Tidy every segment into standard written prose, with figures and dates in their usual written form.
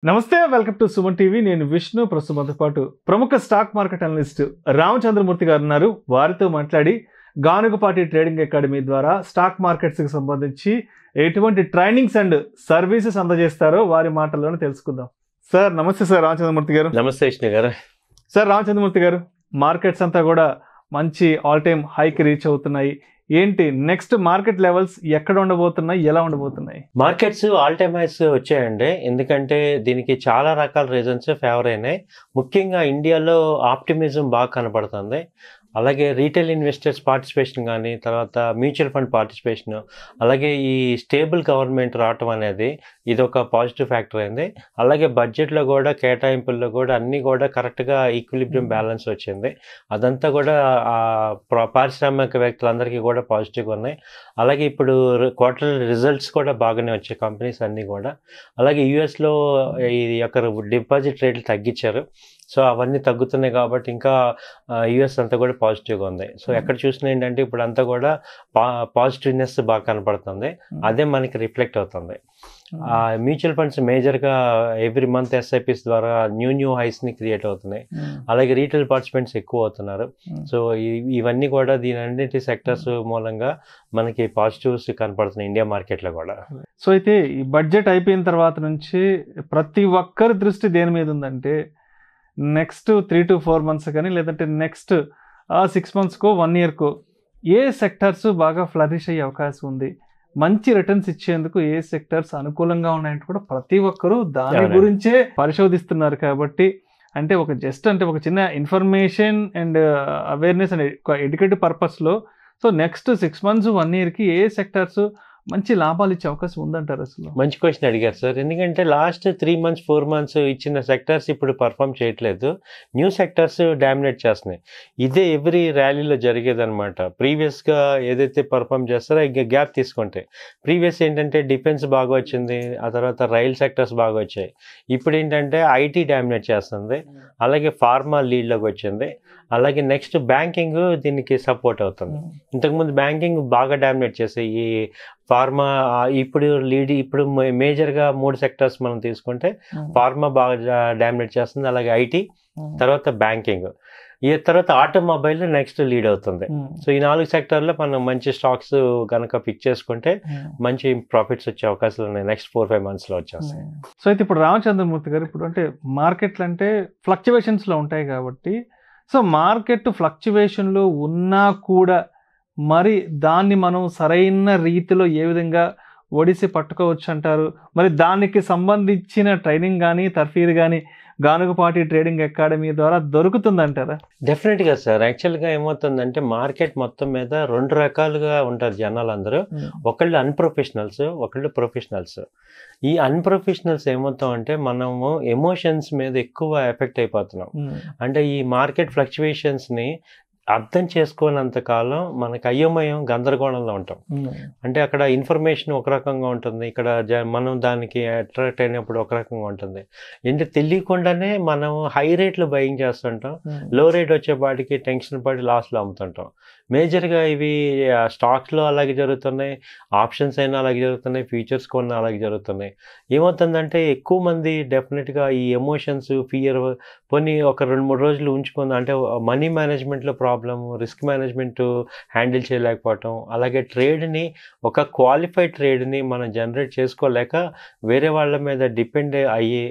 నమస్తే, welcome to Suman TV. నేను విష్ణు. ప్రస్తుతంతో పాటు ప్రముఖ స్టాక్ మార్కెట్ అనలిస్ట్ రామచంద్రమూర్తి గారు ఉన్నారు. వారితో మాట్లాడి గానుగపాటి ట్రేడింగ్ అకాడమీ ద్వారా స్టాక్ మార్కెట్స్కి సంబంధించి ఎటువంటి ట్రైనింగ్స్ అండ్ సర్వీసెస్ అందజేస్తారో వారి మాటల్లోనే తెలుసుకుందాం. సార్ నమస్తే. సార్ రామచంద్రమూర్తి గారు. నమస్తే విష్ణు గారు. సార్ రామచంద్రమూర్తి గారు, మార్కెట్స్ అంతా కూడా మంచి ఆల్ టైమ్ హైకి రీచ్ అవుతున్నాయి. ఏంటి నెక్స్ట్ మార్కెట్ లెవెల్స్ ఎక్కడ ఉండబోతున్నాయి, ఎలా ఉండబోతున్నాయి? మార్కెట్స్ ఆల్ టైమ్ హైస్ వచ్చాయండి. ఎందుకంటే దీనికి చాలా రకాల రీజన్స్ ఫేవర్ అయినాయి. ముఖ్యంగా ఇండియాలో ఆప్టిమిజం బాగా కనపడుతుంది. అలాగే రీటైల్ ఇన్వెస్టర్స్ పార్టిసిపేషన్ కానీ, తర్వాత మ్యూచువల్ ఫండ్ పార్టిసిపేషన్, అలాగే ఈ స్టేబుల్ గవర్నమెంట్ రావటం అనేది ఇది ఒక పాజిటివ్ ఫ్యాక్టర్ అయింది. అలాగే బడ్జెట్లో కూడా కేటాయింపుల్లో కూడా అన్నీ కూడా కరెక్ట్గా ఈక్విలిబ్రియం బ్యాలెన్స్ వచ్చింది. అదంతా కూడా పారిశ్రామికవేత్తలందరికీ కూడా పాజిటివ్గా ఉన్నాయి. అలాగే ఇప్పుడు క్వార్టర్ రిజల్ట్స్ కూడా బాగానే వచ్చాయి కంపెనీస్ అన్నీ కూడా. అలాగే యూఎస్లో ఈ యొక్క డిపాజిట్ రేట్లు తగ్గించారు. సో అవన్నీ తగ్గుతున్నాయి కాబట్టి ఇంకా యూఎస్ అంతా కూడా పాజిటివ్గా ఉంది. సో ఎక్కడ చూసినా ఏంటంటే ఇప్పుడు అంతా కూడా పాజిటివ్నెస్ బాగా కనపడుతుంది. అదే మనకి రిఫ్లెక్ట్ అవుతుంది. మ్యూచువల్ ఫండ్స్ మేజర్గా ఎవ్రీ మంత్ ఎస్ఐపిస్ ద్వారా న్యూ హైస్ని క్రియేట్ అవుతున్నాయి. అలాగే రీటైల్ పార్టిసిపెంట్స్ ఎక్కువ అవుతున్నారు. సో ఇవన్నీ కూడా దీని అన్నింటి సెక్టర్స్ మూలంగా మనకి పాజిటివ్స్ కనపడుతున్నాయి ఇండియా మార్కెట్లో కూడా. సో అయితే ఈ బడ్జెట్ అయిపోయిన తర్వాత నుంచి ప్రతి ఒక్కరి దృష్టి దేని మీద ఉందంటే నెక్స్ట్ 3 to 4 months కానీ, లేదంటే నెక్స్ట్ 6 monthsకో 1 yearకో ఏ సెక్టర్స్ బాగా ఫ్లరిష్ అయ్యే అవకాశం ఉంది, మంచి రిటర్న్స్ ఇచ్చేందుకు ఏ సెక్టర్స్ అనుకూలంగా ఉన్నాయంటే కూడా ప్రతి ఒక్కరూ దాని గురించే పరిశోధిస్తున్నారు. కాబట్టి అంటే ఒక చిన్న information and awareness and educative పర్పస్లో సో నెక్స్ట్ 6 months 1 yearకి ఏ సెక్టర్స్ మంచి లాభాలు ఇచ్చే అవకాశం ఉందంటారు? అసలు మంచి క్వశ్చన్ అడిగారు సార్. ఎందుకంటే లాస్ట్ 3 months 4 months ఇచ్చిన సెక్టర్స్ ఇప్పుడు పర్ఫామ్ చేయట్లేదు. న్యూ సెక్టర్స్ డామినేట్ చేస్తున్నాయి. ఇదే ఎవ్రీ ర్యాలీలో జరిగేదన్నమాట. ప్రీవియస్గా ఏదైతే పర్ఫామ్ చేస్తారో ఇక గ్యాప్ తీసుకుంటే ప్రీవియస్ ఏంటంటే డిఫెన్స్ బాగా వచ్చింది, ఆ తర్వాత రైల్ సెక్టర్స్ బాగా వచ్చాయి. ఇప్పుడు ఏంటంటే ఐటీ డామినేట్ చేస్తుంది, అలాగే ఫార్మా లీడ్లోకి వచ్చింది, అలాగే నెక్స్ట్ బ్యాంకింగ్ దీనికి సపోర్ట్ అవుతుంది. ఇంతకుముందు బ్యాంకింగ్ బాగా డామినేట్ చేసాయి. ఈ ఫార్మా ఇప్పుడు మేజర్గా 3 సెక్టర్స్ మనం తీసుకుంటే ఫార్మా బాగా డామినేట్ చేస్తుంది, అలాగే ఐటీ, తర్వాత బ్యాంకింగ్, ఈ తర్వాత ఆటోమొబైల్ నెక్స్ట్ లీడ్ అవుతుంది. సో ఈ 4 సెక్టర్లో మనం మంచి స్టాక్స్ కనుక పిక్ చేసుకుంటే మంచి ప్రాఫిట్స్ వచ్చే అవకాశాలు ఉన్నాయి. నెక్స్ట్ 4-5 monthsలో వచ్చేస్తాయి. సో అయితే ఇప్పుడు రామచంద్రమూర్తి గారు, ఇప్పుడు అంటే మార్కెట్లు అంటే ఫ్లక్చువేషన్స్లో ఉంటాయి కాబట్టి సో మార్కెట్ ఫ్లక్చువేషన్లో ఉన్నా కూడా మరి దాన్ని మనం సరైన రీతిలో ఏ విధంగా ఒడిసి పట్టుకోవచ్చు అంటారు? మరి దానికి సంబంధించిన ట్రైనింగ్ కానీ తర్ఫీదు కానీ గానుగపాటి ట్రేడింగ్ అకాడమీ ద్వారా దొరుకుతుందంటారా? డెఫినెట్గా సార్. యాక్చువల్గా ఏమవుతుందంటే మార్కెట్ మొత్తం మీద 2 రకాలుగా ఉంటారు జనాలందరూ. ఒకళ్ళు అన్ప్రొఫెషనల్స్, ఒకళ్ళు ప్రొఫెషనల్స్. ఈ అన్ప్రొఫెషనల్స్ ఏమవుతామంటే మనము ఎమోషన్స్ మీద ఎక్కువ ఎఫెక్ట్ అయిపోతున్నాం. అంటే ఈ మార్కెట్ ఫ్లక్చువేషన్స్ని అర్థం చేసుకోనంత కాలం మనకు అయోమయం గందరగోళంలో ఉంటాం. అంటే అక్కడ ఇన్ఫర్మేషన్ ఒక రకంగా ఉంటుంది, ఇక్కడ మనం దానికి అట్రాక్ట్ అయినప్పుడు ఒక రకంగా ఉంటుంది. ఏంటంటే తెలియకుండానే మనం హై రేట్లో బయింగ్ చేస్తుంటాం, లో రేట్ వచ్చేపాటికి టెన్షన్ పడి లాస్లో అమ్ముతుంటాం. మేజర్గా ఇవి స్టాక్స్లో అలాగే జరుగుతున్నాయి, ఆప్షన్స్ అయినా అలాగే జరుగుతున్నాయి, ఫ్యూచర్స్ కొన్నా అలాగే జరుగుతున్నాయి. ఏమవుతుందంటే ఎక్కువ మంది డెఫినెట్గా ఈ ఎమోషన్స్, ఫియర్ పోనీ ఒక 2-3 రోజులు ఉంచుకుంది అంటే మనీ మేనేజ్మెంట్లో ప్రాబ్లమ్, రిస్క్ మేనేజ్మెంట్ హ్యాండిల్ చేయలేకపోవటం, అలాగే ట్రేడ్ని ఒక క్వాలిఫైడ్ ట్రేడ్ని మనం జనరేట్ చేసుకోలేక వేరే వాళ్ళ మీద డిపెండ్ అయ్యి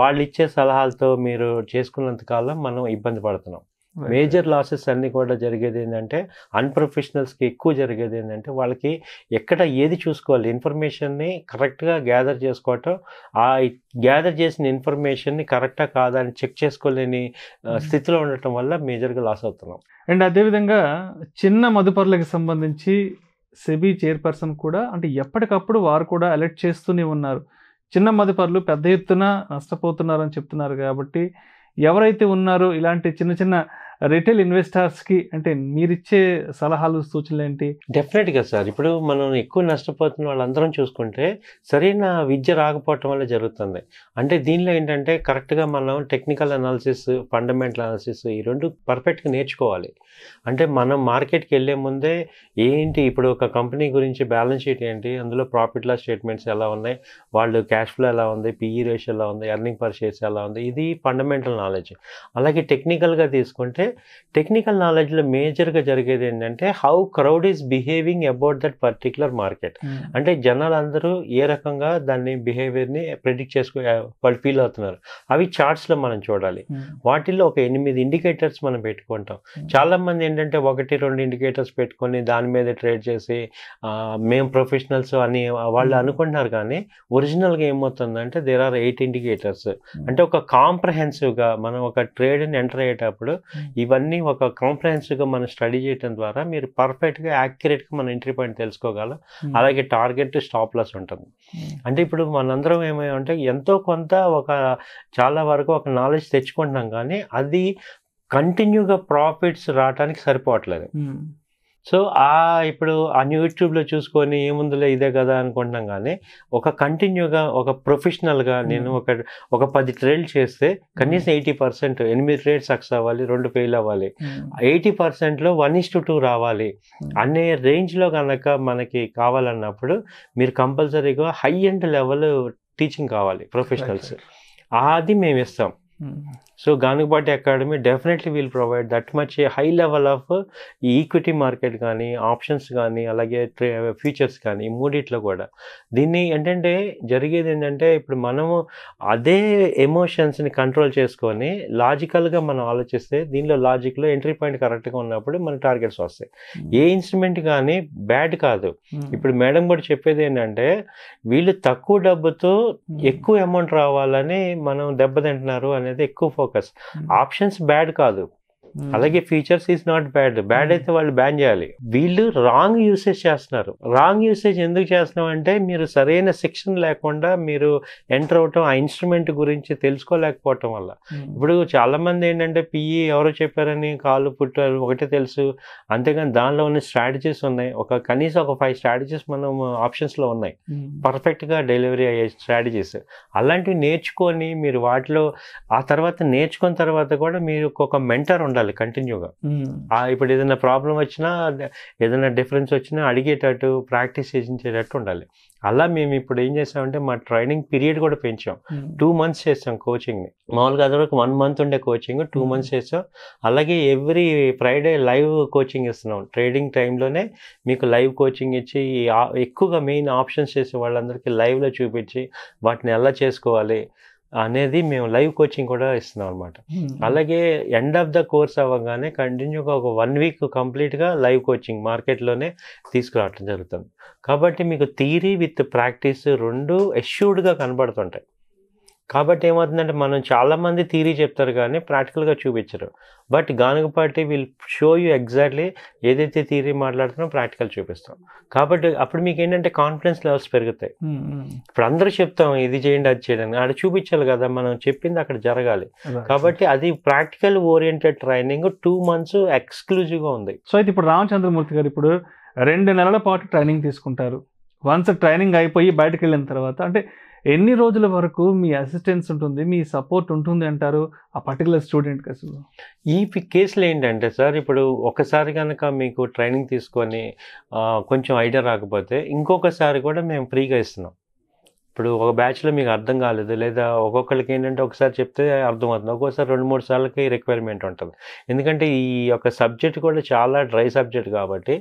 వాళ్ళు ఇచ్చే సలహాలతో మీరు చేసుకున్నంత కాలం మనం ఇబ్బంది పడుతున్నాం. మేజర్ లాసెస్ అన్నీ కూడా జరిగేది ఏంటంటే అన్ప్రొఫెషనల్స్కి ఎక్కువ జరిగేది ఏంటంటే వాళ్ళకి ఎక్కడ ఏది చూసుకోవాలి, ఇన్ఫర్మేషన్ని కరెక్ట్గా గ్యాదర్ చేసుకోవటం, ఆ గ్యాదర్ చేసిన ఇన్ఫర్మేషన్ని కరెక్టా కాదా అని చెక్ చేసుకోలేని స్థితిలో ఉండటం వల్ల మేజర్గా లాస్ అవుతున్నాం. అండ్ అదేవిధంగా చిన్న మదుపర్లకు సంబంధించి సెబీ చైర్పర్సన్ కూడా అంటే ఎప్పటికప్పుడు వారు కూడా అలర్ట్ చేస్తూనే ఉన్నారు. చిన్న మదుపర్లు పెద్ద ఎత్తున నష్టపోతున్నారని చెప్తున్నారు. కాబట్టి ఎవరైతే ఉన్నారో ఇలాంటి చిన్న రిటైల్ ఇన్వెస్టర్స్కి అంటే మీరిచ్చే సలహాలు సూచనలు ఏంటి? డెఫినెట్గా సార్, ఇప్పుడు మనం ఎక్కువ నష్టపోతున్న వాళ్ళందరం చూసుకుంటే సరైన విద్య రాకపోవటం వల్ల జరుగుతుంది. అంటే దీనిలో ఏంటంటే కరెక్ట్గా మనం టెక్నికల్ అనాలిసిస్, ఫండమెంటల్ అనాలిసిస్ ఈ రెండు పర్ఫెక్ట్గా నేర్చుకోవాలి. అంటే మనం మార్కెట్కి వెళ్ళే ముందే ఏంటి, ఇప్పుడు ఒక కంపెనీ గురించి బ్యాలెన్స్ షీట్ ఏంటి, అందులో ప్రాఫిట్ లాస్ స్టేట్మెంట్స్ ఎలా ఉన్నాయి, వాళ్ళు క్యాష్ ఫ్లో ఎలా ఉంది, పిఈ రేషియో ఎలా ఉంది, ఎర్నింగ్ పర్ షేర్స్ ఎలా ఉంది, ఇది ఫండమెంటల్ నాలెడ్జ్. అలాగే టెక్నికల్గా తీసుకుంటే టెక్నికల్ నాలెడ్జ్లో మేజర్గా జరిగేది ఏంటంటే how crowd is behaving about that particular market. అంటే జనాలు అందరూ ఏ రకంగా దాన్ని బిహేవియర్ని ప్రెడిక్ట్ వాళ్ళు ఫీల్ అవుతున్నారు, అవి చార్ట్స్లో మనం చూడాలి. వాటిల్లో ఒక 8 ఇండికేటర్స్ మనం పెట్టుకుంటాం. చాలా మంది ఏంటంటే 1-2 ఇండికేటర్స్ పెట్టుకొని దాని మీద ట్రేడ్ చేసి మేము ప్రొఫెషనల్స్ అని వాళ్ళు అనుకుంటున్నారు. కానీ ఒరిజినల్గా ఏమవుతుందంటే దేర్ ఆర్ 8 ఇండికేటర్స్. అంటే ఒక కాంప్రహెన్సివ్గా మనం ఒక ట్రేడ్ని ఎంటర్ అయ్యేటప్పుడు ఇవన్నీ ఒక కాంప్రహెన్సివ్గా మనం స్టడీ చేయడం ద్వారా మీరు పర్ఫెక్ట్గా యాక్యురేట్గా మన ఎంట్రీ పాయింట్ తెలుసుకోగలం. అలాగే టార్గెట్ స్టాప్ లాస్ ఉంటుంది. అంటే ఇప్పుడు మనందరం ఏమంటే ఎంతో కొంత చాలా వరకు ఒక నాలెడ్జ్ తెచ్చుకుంటున్నాం, కానీ అది కంటిన్యూగా ప్రాఫిట్స్ రావడానికి సరిపోవట్లేదు. సో ఇప్పుడు యూట్యూబ్లో చూసుకొని ఏముందులే ఇదే కదా అనుకుంటున్నాం. కానీ ఒక కంటిన్యూగా ఒక ప్రొఫెషనల్గా నేను ఒక 10 ట్రేడ్లు చేస్తే కనీసం 80%, 8 ట్రేడ్ సక్సెస్ అవ్వాలి, 2 ఫెయిల్ అవ్వాలి, 80%లో 1:2 రావాలి అనే రేంజ్లో కనుక మనకి కావాలన్నప్పుడు మీరు కంపల్సరీగా హై ఎండ్ లెవెల్ టీచింగ్ కావాలి ప్రొఫెషనల్స్. అది మేము ఇస్తాం. So Ganugapati academy definitely will provide that much high level of equity market కానీ, ఆప్షన్స్ కానీ, అలాగే ఫ్యూచర్స్ కానీ, ఈ మూడిట్లో కూడా. దీన్ని ఏంటంటే జరిగేది ఏంటంటే ఇప్పుడు మనము అదే ఎమోషన్స్ని కంట్రోల్ చేసుకొని లాజికల్గా మనం ఆలోచిస్తే దీనిలో లాజిక్లో ఎంట్రీ పాయింట్ కరెక్ట్గా ఉన్నప్పుడు మన టార్గెట్స్ వస్తాయి. ఏ ఇన్స్ట్రుమెంట్ కానీ బ్యాడ్ కాదు. ఇప్పుడు మేడం కూడా చెప్పేది ఏంటంటే వీళ్ళు తక్కువ డబ్బుతో ఎక్కువ అమౌంట్ రావాలని మనం దెబ్బతింటున్నారు అనేది ఎక్కువ ఫోకస్. ఆప్షన్స్ బ్యాడ్ కాదు, అలాగే ఫీచర్స్ ఈజ్ నాట్ బ్యాడ్ అయితే వాళ్ళు బ్యాన్ చేయాలి. వీళ్ళు రాంగ్ యూసేజ్ చేస్తున్నారు. రాంగ్ యూసేజ్ ఎందుకు చేస్తున్నాం అంటే మీరు సరైన శిక్షణ లేకుండా మీరు ఎంటర్ అవటం, ఆ ఇన్స్ట్రుమెంట్ గురించి తెలుసుకోలేకపోవటం వల్ల. ఇప్పుడు చాలా మంది ఏంటంటే పిఈ ఎవరో చెప్పారని కాళ్ళు పుట్టారు ఒకటే తెలుసు, అంతేగాని దానిలో ఉన్న స్ట్రాటజీస్ ఉన్నాయి. కనీసం ఒక 5 స్ట్రాటజీస్ మనం ఆప్షన్స్లో ఉన్నాయి, పర్ఫెక్ట్గా డెలివరీ అయ్యే స్ట్రాటజీస్. అలాంటివి నేర్చుకొని మీరు వాటిలో ఆ తర్వాత నేర్చుకున్న తర్వాత కూడా మీరు ఒక మెంటర్ ఉండాలి కంటిన్యూగా. ఇప్పుడు ఏదైనా ప్రాబ్లం వచ్చినా, ఏదైనా డిఫరెన్స్ వచ్చినా అడిగేటట్టు, ప్రాక్టీస్ చేయించేటట్టు ఉండాలి. అలా మేము ఇప్పుడు ఏం చేసామంటే మా ట్రైనింగ్ పీరియడ్ కూడా పెంచాం. 2 months చేస్తాం కోచింగ్ని. మామూలుగా అదివరకు 1 month ఉండే కోచింగ్ 2 months చేస్తాం. అలాగే ఎవ్రీ ఫ్రైడే లైవ్ కోచింగ్ ఇస్తున్నాం. ట్రేడింగ్ టైంలోనే మీకు లైవ్ కోచింగ్ ఇచ్చి ఎక్కువగా మెయిన్ ఆప్షన్స్ చేసే వాళ్ళందరికీ లైవ్లో చూపించి వాటిని ఎలా చేసుకోవాలి అనేది మేము లైవ్ కోచింగ్ కూడా ఇస్తున్నాం అనమాట. అలాగే ఎండ్ ఆఫ్ ద కోర్స్ అవ్వగానే కంటిన్యూగా ఒక 1 week కంప్లీట్గా లైవ్ కోచింగ్ మార్కెట్లోనే తీసుకురావటం జరుగుతుంది. కాబట్టి మీకు థియరీ విత్ ప్రాక్టీస్ రెండు అష్యూర్డ్గా కనబడుతుంటాయి. కాబట్టి ఏమవుతుందంటే మనం చాలామంది థియరీ చెప్తారు కానీ ప్రాక్టికల్గా చూపించరు. But Ganugapati will show you exactly ఏదైతే థియరీ మాట్లాడుతున్నా ప్రాక్టికల్ చూపిస్తాం. కాబట్టి అప్పుడు మీకు ఏంటంటే కాన్ఫిడెన్స్ లెవెల్స్ పెరుగుతాయి. ఇప్పుడు అందరూ చెప్తాం ఇది చేయండి అది చేయండి, అక్కడ చూపించాలి కదా, మనం చెప్పింది అక్కడ జరగాలి. కాబట్టి అది ప్రాక్టికల్ ఓరియంటెడ్ ట్రైనింగ్ 2 months ఎక్స్క్లూజివ్గా ఉంది. సో అయితే ఇప్పుడు రామచంద్రమూర్తి గారు ఇప్పుడు 2 నెలల పాటు ట్రైనింగ్ తీసుకుంటారు. వన్స్ ట్రైనింగ్ అయిపోయి బయటకు వెళ్ళిన తర్వాత అంటే ఎన్ని రోజుల వరకు మీ అసిస్టెన్స్ ఉంటుంది, మీ సపోర్ట్ ఉంటుంది అంటారు ఆ పర్టికులర్ స్టూడెంట్కి? అసలు ఈ కేసులో ఏంటంటే సార్, ఇప్పుడు ఒకసారి కనుక మీకు ట్రైనింగ్ తీసుకొని కొంచెం ఐడియా రాకపోతే ఇంకొకసారి కూడా మేము ఫ్రీగా ఇస్తున్నాం. ఇప్పుడు ఒక బ్యాచ్లో మీకు అర్థం కాలేదు, లేదా ఒక్కొక్కరికి ఏంటంటే ఒకసారి చెప్తే అర్థమవుతుంది, ఒక్కోసారి 2-3 సార్లకి రిక్వైర్మెంట్ ఉంటుంది. ఎందుకంటే ఈ యొక్క సబ్జెక్ట్ కూడా చాలా డ్రై సబ్జెక్ట్ కాబట్టి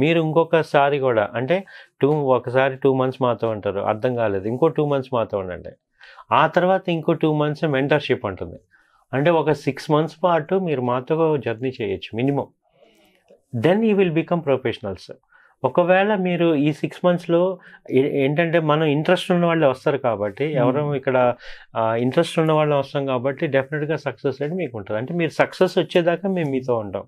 మీరు ఇంకొకసారి కూడా అంటే ఒకసారి 2 months మాతో ఉంటారు, అర్థం కాలేదు, ఇంకో 2 months మాతో ఉండండి. ఆ తర్వాత ఇంకో 2 months మెంటర్షిప్ ఉంటుంది. అంటే ఒక 6 months పాటు మీరు మాతో జర్నీ చేయొచ్చు minimum. Then you will become professionals. ఒకవేళ మీరు ఈ 6 monthsలో ఏంటంటే మనం ఇంట్రెస్ట్ ఉన్న వాళ్ళే వస్తారు కాబట్టి, ఎవరో ఇక్కడ ఇంట్రెస్ట్ ఉన్న వాళ్ళే వస్తాం కాబట్టి డెఫినెట్గా సక్సెస్ రేట్ మీకు ఉంటుంది. అంటే మీరు సక్సెస్ వచ్చేదాకా మేము మీతో ఉంటాం.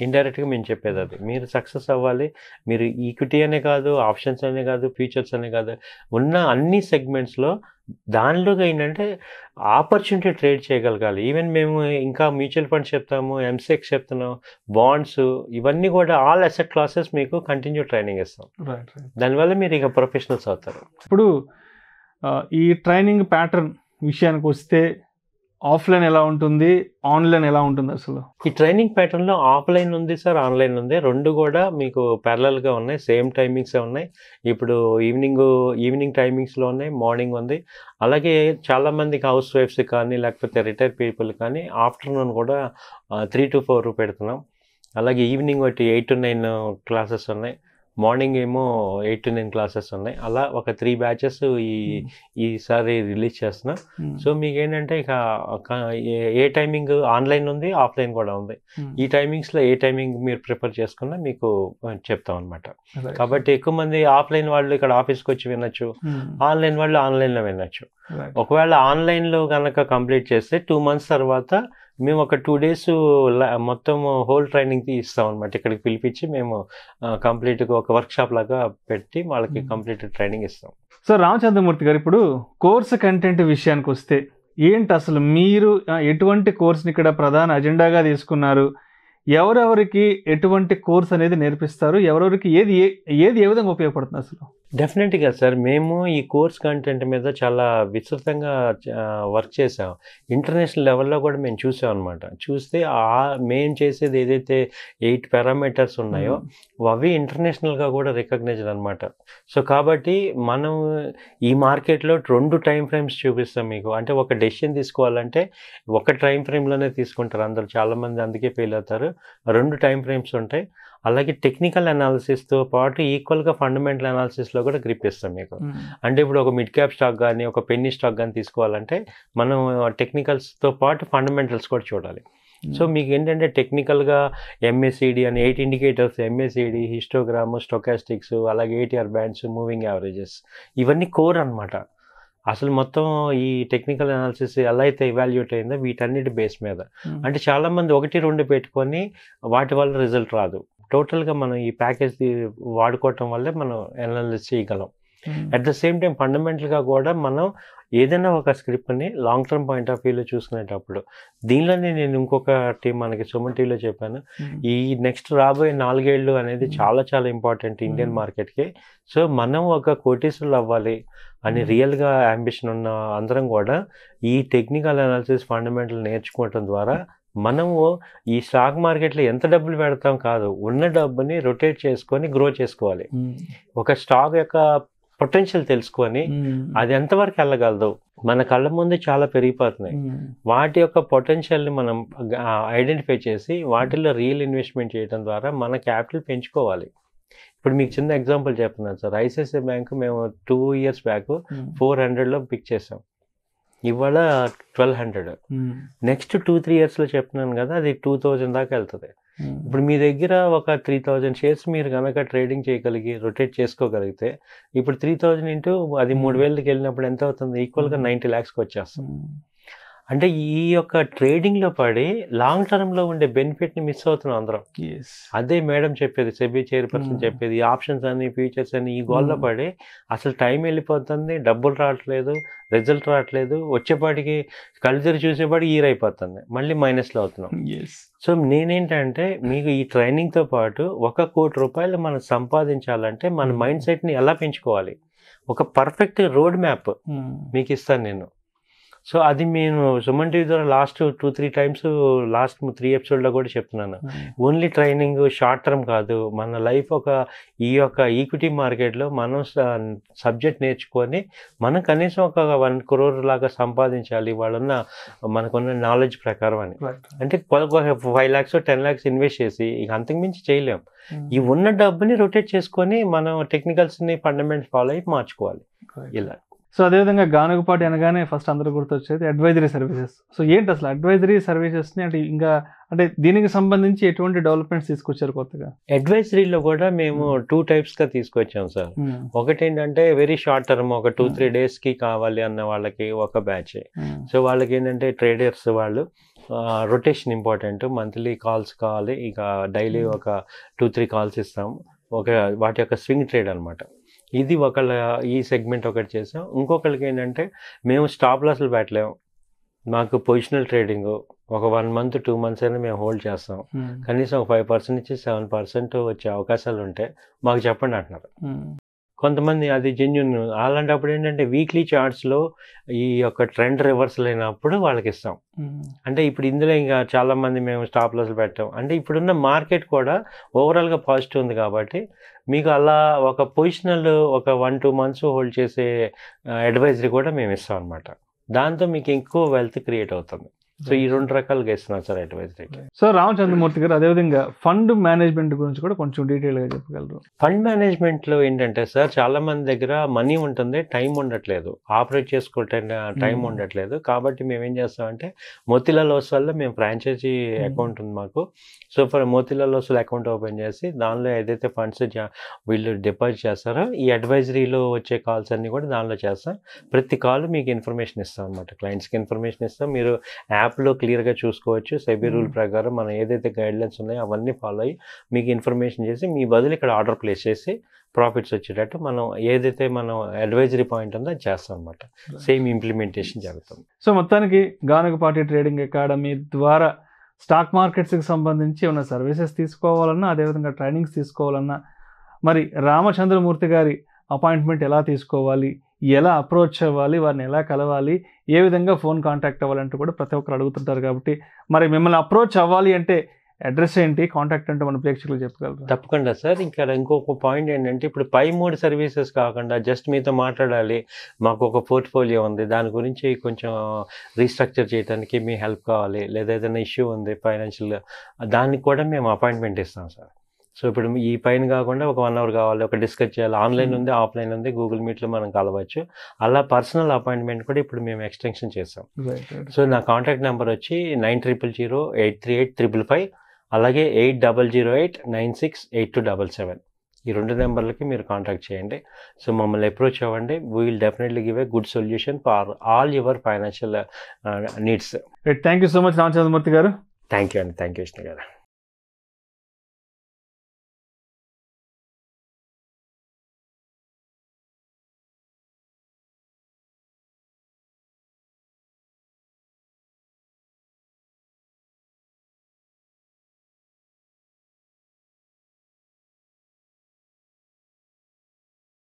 ఇండైరెక్ట్గా మేము చెప్పేది అది. మీరు సక్సెస్ అవ్వాలి, మీరు ఈక్విటీ అనే కాదు, ఆప్షన్స్ అనే కాదు, ఫ్యూచర్స్ అనే కాదు, ఉన్న అన్ని సెగ్మెంట్స్లో దానిలో ఏంటంటే ఆపర్చునిటీ ట్రేడ్ చేయగలగాలి. ఈవెన్ మేము ఇంకా మ్యూచువల్ ఫండ్స్ చెప్తాము, ఎంసెక్స్ చెప్తున్నాం, బాండ్స్, ఇవన్నీ కూడా ఆల్ అసెట్ క్లాసెస్ మీకు కంటిన్యూ ట్రైనింగ్ ఇస్తాం. దానివల్ల మీరు ఇక ప్రొఫెషనల్స్ అవుతారు. ఇప్పుడు ఈ ట్రైనింగ్ ప్యాటర్న్ విషయానికి వస్తే ఆఫ్లైన్ ఎలా ఉంటుంది, ఆన్లైన్ ఎలా ఉంటుంది అసలు? ఈ ట్రైనింగ్ ప్యాటర్న్లో ఆఫ్లైన్ ఉంది సార్, ఆన్లైన్ ఉంది, రెండు కూడా మీకు ప్యారలల్గా ఉన్నాయి, సేమ్ టైమింగ్సే ఉన్నాయి. ఇప్పుడు ఈవినింగ్ టైమింగ్స్లో ఉన్నాయి, మార్నింగ్ ఉంది. అలాగే చాలామందికి హౌస్ వైఫ్స్ కానీ లేకపోతే రిటైర్డ్ పీపుల్ కానీ ఆఫ్టర్నూన్ కూడా 3 to 4 పెడుతున్నాం. అలాగే ఈవినింగ్ ఒకటి 8 to 9 క్లాసెస్ ఉన్నాయి, మార్నింగ్ ఏమో 8 to 9 క్లాసెస్ ఉన్నాయి. అలా ఒక 3 బ్యాచెస్ ఈసారి రిలీజ్ చేస్తున్నాం. సో మీకు ఏంటంటే ఇక ఏ టైమింగ్ ఆన్లైన్ ఉంది, ఆఫ్లైన్ కూడా ఉంది. ఈ టైమింగ్స్లో ఏ టైమింగ్ మీరు ప్రిఫర్ చేసుకున్నా మీకు చెప్తాం అనమాట. కాబట్టి ఎక్కువ మంది ఆఫ్లైన్ వాళ్ళు ఇక్కడ ఆఫీస్కి వచ్చి వినొచ్చు, ఆన్లైన్ వాళ్ళు ఆన్లైన్లో వినొచ్చు. ఒకవేళ ఆన్లైన్లో కనుక కంప్లీట్ చేస్తే 2 months తర్వాత మేము ఒక 2 days మొత్తం హోల్ ట్రైనింగ్ ఇస్తాం అనమాట. ఇక్కడికి పిలిపించి మేము కంప్లీట్గా ఒక వర్క్షాప్ లాగా పెట్టి వాళ్ళకి కంప్లీట్ ట్రైనింగ్ ఇస్తాం. సో రామచంద్రమూర్తి గారు, ఇప్పుడు కోర్సు కంటెంట్ విషయానికి వస్తే ఏంటి అసలు, మీరు ఎటువంటి కోర్సుని ఇక్కడ ప్రధాన అజెండాగా తీసుకున్నారు, ఎవరెవరికి ఎటువంటి కోర్స్ అనేది నేర్పిస్తారు, ఎవరెవరికి ఏది ఏ విధంగా ఉపయోగపడుతుంది అసలు? డెఫినెట్గా సార్, మేము ఈ కోర్స్ కంటెంట్ మీద చాలా విస్తృతంగా వర్క్ చేసాం. ఇంటర్నేషనల్ లెవెల్లో కూడా మేము చూసాం అనమాట. చూస్తే మేము చేసేది ఏదైతే 8 పారామీటర్స్ ఉన్నాయో అవి ఇంటర్నేషనల్గా కూడా రికగ్నైజ్డ్ అనమాట. సో కాబట్టి మనం ఈ మార్కెట్లో 2 టైం ఫ్రేమ్స్ చూపిస్తాం మీకు. అంటే ఒక డెసిషన్ తీసుకోవాలంటే ఒక టైం ఫ్రేమ్లోనే తీసుకుంటారు అందరు, చాలామంది అందుకే ఫెయిల్ అవుతారు. 2 టైం ఫ్రేమ్స్ ఉంటాయి. అలాగే టెక్నికల్ అనాలిసిస్తో పాటు ఈక్వల్గా ఫండమెంటల్ అనాలిసిస్లో కూడా గ్రిప్ ఇస్తాం మీకు. అంటే ఇప్పుడు ఒక మిడ్ క్యాప్ స్టాక్ కానీ ఒక పెన్నీ స్టాక్ కానీ తీసుకోవాలంటే మనం టెక్నికల్స్తో పాటు ఫండమెంటల్స్ కూడా చూడాలి. సో మీకు ఏంటంటే టెక్నికల్గా MACD అని 8 ఇండికేటర్స్, MACD, హిస్టోగ్రామ్, స్టోకాస్టిక్స్, అలాగే ATR బ్యాండ్స్, మూవింగ్ యావరేజెస్, ఇవన్నీ కోర్ అనమాట. అసలు మొత్తం ఈ టెక్నికల్ అనాలిసిస్ ఎలా అయితే ఇవాల్యుయేట్ అయిందో వీటన్నిటి బేస్ మీద. అంటే చాలామంది 1-2 పెట్టుకొని వాటి వల్ల రిజల్ట్ రాదు. టోటల్గా మనం ఈ ప్యాకేజ్ వాడుకోవటం వల్లే మనం అనాలిసిస్ చేయగలం. అట్ ద సేమ్ టైం ఫండమెంటల్గా కూడా మనం ఏదైనా ఒక స్క్రిప్ట్ని లాంగ్ టర్మ్ పాయింట్ ఆఫ్ వ్యూలో చూసుకునేటప్పుడు, దీనిలోనే నేను ఇంకొకటి మనకి సుమన్ టీవీలో చెప్పాను, ఈ నెక్స్ట్ రాబోయే 4 ఏళ్ళు అనేది చాలా చాలా ఇంపార్టెంట్ ఇండియన్ మార్కెట్కి. సో మనం ఒక కోటీసులు అవ్వాలి అని రియల్గా అంబిషన్ ఉన్న అందరం కూడా ఈ టెక్నికల్ అనాలిసిస్ ఫండమెంటల్ నేర్చుకోవటం ద్వారా మనము ఈ స్టాక్ మార్కెట్లో ఎంత డబ్బులు పెడతాం కాదు, ఉన్న డబ్బుని రొటేట్ చేసుకొని గ్రో చేసుకోవాలి. ఒక స్టాక్ యొక్క పొటెన్షియల్ తెలుసుకొని అది ఎంతవరకు వెళ్ళగలదు, మన కళ్ళ ముందు చాలా పెరిగిపోతున్నాయి, వాటి యొక్క పొటెన్షియల్ని మనం ఐడెంటిఫై చేసి వాటిల్లో రియల్ ఇన్వెస్ట్మెంట్ చేయడం ద్వారా మన క్యాపిటల్ పెంచుకోవాలి. ఇప్పుడు మీకు చిన్న ఎగ్జాంపుల్ చెప్తున్నాను సార్. ఐసిఐసిఐ బ్యాంక్ మేము 2 years బ్యాక్ 400లో పిక్ చేసాం, ఇవాళ 1200. నెక్స్ట్ 2-3 yearsలో చెప్తున్నాను కదా, అది 2000 దాకా వెళ్తుంది. ఇప్పుడు మీ దగ్గర ఒక 3000 షేర్స్ మీరు కనుక ట్రేడింగ్ చేయగలిగి రొటేట్ చేసుకోగలిగితే ఇప్పుడు 3000 ఇంటూ అది 3000కి వెళ్ళినప్పుడు ఎంత అవుతుంది, ఈక్వల్గా 90 lakhsకి వచ్చేస్తుంది. అంటే ఈ యొక్క ట్రేడింగ్లో పడి లాంగ్ టర్మ్లో ఉండే బెనిఫిట్ని మిస్ అవుతున్నాం అందరం. అదే మేడం చెప్పేది, సెబీ చైర్పర్సన్ చెప్పేది, ఆప్షన్స్ అని ఫ్యూచర్స్ అని ఈ గోల్లో పడి అసలు టైం వెళ్ళిపోతుంది, డబ్బులు రావట్లేదు, రిజల్ట్ రావట్లేదు, వచ్చేపాటికి కల్చర్ చూసేపాటి ఇయర్ అయిపోతుంది, మళ్ళీ మైనస్లో అవుతున్నాం. సో నేనేంటంటే మీకు ఈ ట్రైనింగ్తో పాటు 1 కోటి రూపాయలు మనం సంపాదించాలంటే మన మైండ్ సెట్ని ఎలా పెంచుకోవాలి, ఒక పర్ఫెక్ట్ రోడ్ మ్యాప్ మీకు ఇస్తాను నేను. సో అది నేను సుమన్ టీవీ ద్వారా లాస్ట్ 2-3 times లాస్ట్ 3 episodeలో కూడా చెప్తున్నాను. ఓన్లీ ట్రైనింగ్ షార్ట్ టర్మ్ కాదు, మన లైఫ్ ఈ యొక్క ఈక్విటీ మార్కెట్లో మనం సబ్జెక్ట్ నేర్చుకొని మనం కనీసం ఒక 1 crore లాగా సంపాదించాలి మనకున్న నాలెడ్జ్ ప్రకారం అని. అంటే 5 lakhs 10 lakhs ఇన్వెస్ట్ చేసి ఇక అంతకుమించి చేయలేం. ఈ ఉన్న డబ్బుని రొటేట్ చేసుకొని మనం టెక్నికల్స్ని ఫండమెంటల్స్ ఫాలో అయ్యి మార్చుకోవాలి ఇలా. సో అదేవిధంగా గానుగపాటి అనగానే ఫస్ట్ అందరూ గుర్తొచ్చేది అడ్వైజరీ సర్వీసెస్. సో ఏంటి అసలు అడ్వైజరీ సర్వీసెస్ని, అంటే దీనికి సంబంధించి ఎటువంటి డెవలప్మెంట్స్ తీసుకొచ్చారు కొత్తగా? అడ్వైజరీలో కూడా మేము 2 typesగా తీసుకొచ్చాం సార్. ఒకటి ఏంటంటే వెరీ షార్ట్ టర్మ్, ఒక 2-3 daysకి కావాలి అన్న వాళ్ళకి ఒక బ్యాచ్. సో వాళ్ళకి ఏంటంటే ట్రేడర్స్ వాళ్ళు రొటేషన్ ఇంపార్టెంట్, మంత్లీ కాల్స్ కావాలి, ఇక డైలీ ఒక 2-3 కాల్స్ ఇస్తాం, వాటి యొక్క స్వింగ్ ట్రేడ్ అనమాట. ఇది ఒకళ్ళ ఈ సెగ్మెంట్ ఒకటి చేసాం. ఇంకొకరికి ఏంటంటే మేము స్టాప్ లాస్లు పెట్టలేము, మాకు పొజిషనల్ ట్రేడింగ్ ఒక 1 month 2 months అయినా మేము హోల్డ్ చేస్తాం, కనీసం ఒక 5% నుంచి 7% వచ్చే అవకాశాలు ఉంటే మాకు చెప్పండి అంటున్నారు కొంతమంది. అది జెన్యూన్. అలాంటప్పుడు ఏంటంటే వీక్లీ చార్ట్స్లో ఈ యొక్క ట్రెండ్ రివర్సల్ అయినప్పుడు వాళ్ళకి ఇస్తాం. అంటే ఇప్పుడు ఇందులో ఇంకా చాలామంది మేము స్టాప్ లాస్లు పెట్టాం అంటే ఇప్పుడున్న మార్కెట్ కూడా ఓవరాల్గా పాజిటివ్ ఉంది కాబట్టి మీకు అలా ఒక పొజిషనల్ ఒక 1-2 months హోల్డ్ చేసే అడ్వైజరీ కూడా మేము ఇస్తాం అనమాట. దాంతో మీకు ఎక్కువ వెల్త్ క్రియేట్ అవుతుంది. సో ఈ 2 రకాలుగా ఇస్తున్నాం సార్ అడ్వైజరీ. సో రామచంద్రమూర్తి గారు, అదేవిధంగా ఫండ్ మేనేజ్మెంట్ గురించి కూడా కొంచెం డీటెయిల్గా చెప్పగలరు? ఫండ్ మేనేజ్మెంట్లో ఏంటంటే సార్, చాలా మంది దగ్గర మనీ ఉంటుంది, టైం ఉండట్లేదు, ఆపరేట్ చేసుకుంటే టైం ఉండట్లేదు. కాబట్టి మేము ఏం చేస్తామంటే మోతీలాల్ ఓస్వాల్లో మేము ఫ్రాంచైజీ అకౌంట్ ఉంది మాకు. So for Motilal Oswal account open చేసి దానిలో ఏదైతే ఫండ్స్ వీళ్ళు డిపాజిట్ చేస్తారో ఈ అడ్వైజరీలో వచ్చే కాల్స్ అన్నీ కూడా దానిలో చేస్తాం. ప్రతి కాల్ మీకు ఇన్ఫర్మేషన్ ఇస్తాం అనమాట, క్లయింట్స్కి ఇన్ఫర్మేషన్ ఇస్తాం. మీరు యాప్లో క్లియర్గా చూసుకోవచ్చు. సెబీ రూల్ ప్రకారం మనం ఏదైతే గైడ్లైన్స్ ఉన్నాయో అవన్నీ ఫాలో అయ్యి మీకు ఇన్ఫర్మేషన్ చేసి మీ బదులు ఇక్కడ ఆర్డర్ ప్లేస్ చేసి ప్రాఫిట్స్ వచ్చేటట్టు మనం ఏదైతే మనం అడ్వైజరీ పాయింట్ ఉందో అది చేస్తాం అనమాట. సేమ్ ఇంప్లిమెంటేషన్ జరుగుతుంది. సో మొత్తానికి గానగపాటి ట్రేడింగ్ అకాడమీ ద్వారా స్టాక్ మార్కెట్స్కి సంబంధించి ఉన్న సర్వీసెస్ తీసుకోవాలన్నా, అదేవిధంగా ట్రైనింగ్స్ తీసుకోవాలన్నా, మరి రామచంద్రమూర్తి గారి అపాయింట్మెంట్ ఎలా తీసుకోవాలి, ఎలా అప్రోచ్ అవ్వాలి, వారిని ఎలా కలవాలి, ఏ విధంగా ఫోన్ కాంటాక్ట్ అవ్వాలంటూ కూడా ప్రతి ఒక్కరు అడుగుతుంటారు. కాబట్టి మరి మిమ్మల్ని అప్రోచ్ అవ్వాలి అంటే అడ్రస్ ఏంటి, కాంటాక్ట్ అంటే మన ప్రేక్షకులు చెప్పగలరు? తప్పకుండా సార్. ఇక్కడ ఇంకొక పాయింట్ ఏంటంటే ఇప్పుడు పై 3 సర్వీసెస్ కాకుండా జస్ట్ మీతో మాట్లాడాలి, మాకు ఒక పోర్ట్ఫోలియో ఉంది, దాని గురించి కొంచెం రీస్ట్రక్చర్ చేయడానికి మీ హెల్ప్ కావాలి, లేదా ఏదైనా ఇష్యూ ఉంది ఫైనాన్షియల్, దానికి కూడా మేము అపాయింట్మెంట్ ఇస్తాం సార్. సో ఇప్పుడు ఈ పైన కాకుండా ఒక 1 hour కావాలి, ఒక డిస్కస్ చేయాలి, ఆన్లైన్ ఉంది, ఆఫ్లైన్ ఉంది, గూగుల్ మీట్లో మనం కలవచ్చు. అలా పర్సనల్ అపాయింట్మెంట్ కూడా ఇప్పుడు మేము ఎక్స్టెన్షన్ చేస్తాం. సో నా కాంటాక్ట్ నెంబర్ వచ్చి 9000-838-555, అలాగే 8008-968277. ఈ 2 నెంబర్లకి మీరు కాంటాక్ట్ చేయండి. సో మమ్మల్ని అప్రోచ్ అవ్వండి. We will definitely give a good solution for all your financial needs. Thank you so much Ramachandramurthy గారు. థ్యాంక్ యూ అండి. థ్యాంక్ యూ విష్ణు గారు.